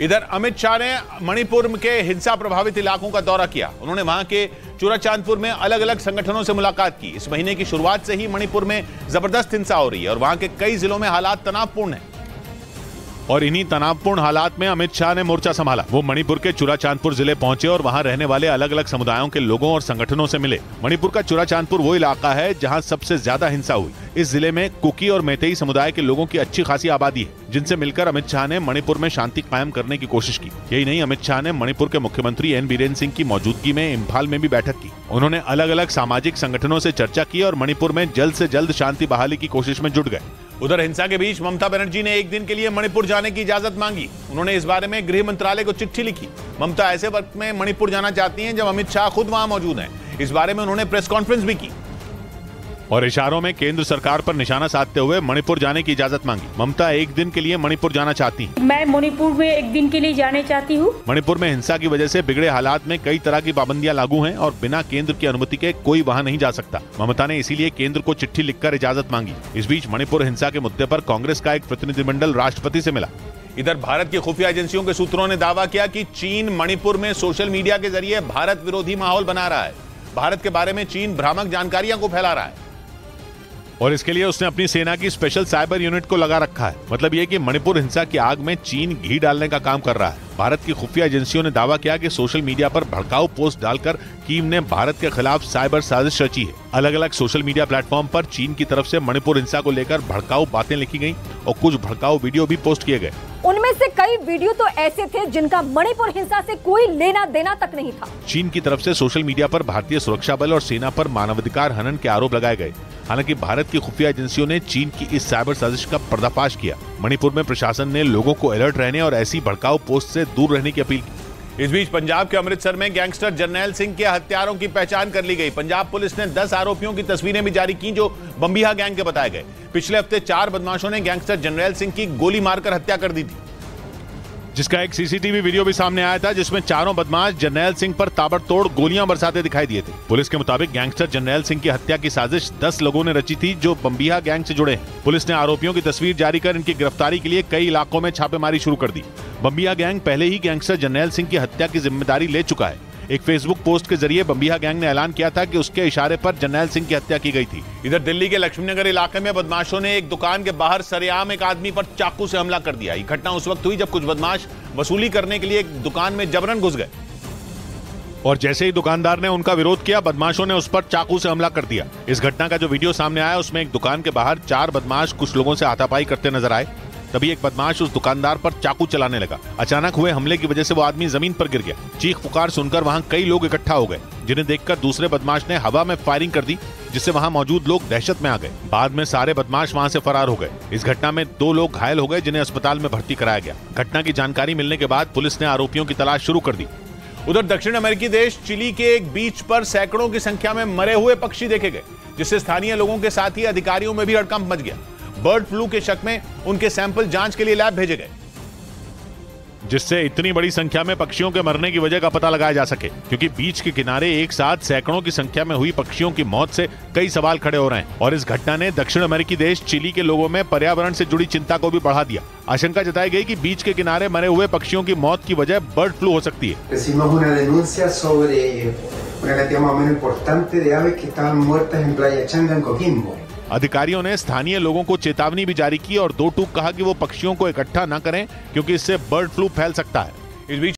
इधर अमित शाह ने मणिपुर के हिंसा प्रभावित इलाकों का दौरा किया। उन्होंने वहां के चुराचांदपुर में अलग अलग संगठनों से मुलाकात की। इस महीने की शुरुआत से ही मणिपुर में जबरदस्त हिंसा हो रही है और वहां के कई जिलों में हालात तनावपूर्ण हैं। और इन्हीं तनावपूर्ण हालात में अमित शाह ने मोर्चा संभाला। वो मणिपुर के चुराचांदपुर जिले पहुंचे और वहां रहने वाले अलग अलग समुदायों के लोगों और संगठनों से मिले। मणिपुर का चुराचांदपुर वो इलाका है जहां सबसे ज्यादा हिंसा हुई। इस जिले में कुकी और मैतेई समुदाय के लोगों की अच्छी खासी आबादी है, जिनसे मिलकर अमित शाह ने मणिपुर में शांति कायम करने की कोशिश की। यही नहीं, अमित शाह ने मणिपुर के मुख्यमंत्री एन बीरेन सिंह की मौजूदगी में इम्फाल में भी बैठक की। उन्होंने अलग अलग सामाजिक संगठनों से चर्चा की और मणिपुर में जल्द से जल्द शांति बहाली की कोशिश में जुट गए। उधर हिंसा के बीच ममता बनर्जी ने एक दिन के लिए मणिपुर जाने की इजाजत मांगी। उन्होंने इस बारे में गृह मंत्रालय को चिट्ठी लिखी। ममता ऐसे वक्त में मणिपुर जाना चाहती हैं जब अमित शाह खुद वहां मौजूद हैं। इस बारे में उन्होंने प्रेस कॉन्फ्रेंस भी की और इशारों में केंद्र सरकार पर निशाना साधते हुए मणिपुर जाने की इजाजत मांगी। ममता एक दिन के लिए मणिपुर जाना चाहती हैं। मैं मणिपुर में एक दिन के लिए जाने चाहती हूँ। मणिपुर में हिंसा की वजह से बिगड़े हालात में कई तरह की पाबंदियां लागू हैं और बिना केंद्र की अनुमति के कोई वहां नहीं जा सकता। ममता ने इसीलिए केंद्र को चिट्ठी लिखकर इजाजत मांगी। इस बीच मणिपुर हिंसा के मुद्दे पर कांग्रेस का एक प्रतिनिधिमंडल राष्ट्रपति से मिला। इधर भारत की खुफिया एजेंसियों के सूत्रों ने दावा किया कि चीन मणिपुर में सोशल मीडिया के जरिए भारत विरोधी माहौल बना रहा है। भारत के बारे में चीन भ्रामक जानकारियां को फैला रहा है और इसके लिए उसने अपनी सेना की स्पेशल साइबर यूनिट को लगा रखा है। मतलब ये कि मणिपुर हिंसा की आग में चीन घी डालने का काम कर रहा है। भारत की खुफिया एजेंसियों ने दावा किया कि सोशल मीडिया पर भड़काऊ पोस्ट डालकर कीम ने भारत के खिलाफ साइबर साजिश रची है। अलग अलग सोशल मीडिया प्लेटफॉर्म पर चीन की तरफ से मणिपुर हिंसा को लेकर भड़काऊ बातें लिखी गयी और कुछ भड़काऊ वीडियो भी पोस्ट किए गए। उनमें से कई वीडियो तो ऐसे थे जिनका मणिपुर हिंसा से कोई लेना देना तक नहीं था। चीन की तरफ से सोशल मीडिया पर भारतीय सुरक्षा बल और सेना पर मानवाधिकार हनन के आरोप लगाए गए। हालांकि भारत की खुफिया एजेंसियों ने चीन की इस साइबर साजिश का पर्दाफाश किया। मणिपुर में प्रशासन ने लोगों को अलर्ट रहने और ऐसी भड़काऊ पोस्ट से दूर रहने की अपील की। इस बीच पंजाब के अमृतसर में गैंगस्टर जरनैल सिंह के हत्यारों की पहचान कर ली गई। पंजाब पुलिस ने 10 आरोपियों की तस्वीरें भी जारी की जो बम्बिहा गैंग के बताए गए। पिछले हफ्ते 4 बदमाशों ने गैंगस्टर जरनैल सिंह की गोली मारकर हत्या कर दी थी, जिसका एक सीसीटीवी वीडियो भी सामने आया था जिसमें चारों बदमाश जरनैल सिंह पर ताबड़तोड़ गोलियां बरसाते दिखाई दिए थे। पुलिस के मुताबिक गैंगस्टर जरनैल सिंह की हत्या की साजिश 10 लोगों ने रची थी जो बम्बिहा गैंग से जुड़े हैं। पुलिस ने आरोपियों की तस्वीर जारी कर इनकी गिरफ्तारी के लिए कई इलाकों में छापेमारी शुरू कर दी। बम्बिहा गैंग पहले ही गैंगस्टर जरनैल सिंह की हत्या की जिम्मेदारी ले चुका है। एक फेसबुक पोस्ट के जरिए बम्बिहा गैंग ने ऐलान किया था कि उसके इशारे पर जरनैल सिंह की हत्या की गई थी। इधर दिल्ली के लक्ष्मीनगर इलाके में बदमाशों ने एक दुकान के बाहर सरेआम एक आदमी पर चाकू से हमला कर दिया। ये घटना उस वक्त हुई जब कुछ बदमाश वसूली करने के लिए एक दुकान में जबरन घुस गए और जैसे ही दुकानदार ने उनका विरोध किया, बदमाशों ने उस पर चाकू से हमला कर दिया। इस घटना का जो वीडियो सामने आया उसमें एक दुकान के बाहर 4 बदमाश कुछ लोगों से हाथापाई करते नजर आए। तभी एक बदमाश उस दुकानदार पर चाकू चलाने लगा। अचानक हुए हमले की वजह से वो आदमी जमीन पर गिर गया। चीख पुकार सुनकर वहां कई लोग इकट्ठा हो गए, जिन्हें देखकर दूसरे बदमाश ने हवा में फायरिंग कर दी, जिससे वहां मौजूद लोग दहशत में आ गए। बाद में सारे बदमाश वहां से फरार हो गए। इस घटना में 2 लोग घायल हो गए, जिन्हें अस्पताल में भर्ती कराया गया। घटना की जानकारी मिलने के बाद पुलिस ने आरोपियों की तलाश शुरू कर दी। उधर दक्षिण अमेरिकी देश चिली के एक बीच पर सैकड़ों की संख्या में मरे हुए पक्षी देखे गए, जिससे स्थानीय लोगों के साथ ही अधिकारियों में भी हड़कंप मच गया। बर्ड फ्लू के शक में उनके सैंपल जांच के लिए लैब भेजे गए, जिससे इतनी बड़ी संख्या में पक्षियों के मरने की वजह का पता लगाया जा सके। क्योंकि बीच के किनारे एक साथ सैकड़ों की संख्या में हुई पक्षियों की मौत से कई सवाल खड़े हो रहे हैं और इस घटना ने दक्षिण अमेरिकी देश चिली के लोगों में पर्यावरण से जुड़ी चिंता को भी बढ़ा दिया। आशंका जताई गई कि बीच के किनारे मरे हुए पक्षियों की मौत की वजह बर्ड फ्लू हो सकती है। अधिकारियों ने स्थानीय लोगों को चेतावनी भी जारी की और 2 टूक कहा कि वो पक्षियों को इकट्ठा न करें क्योंकि इससे बर्ड फ्लू फैल सकता है। इस बीच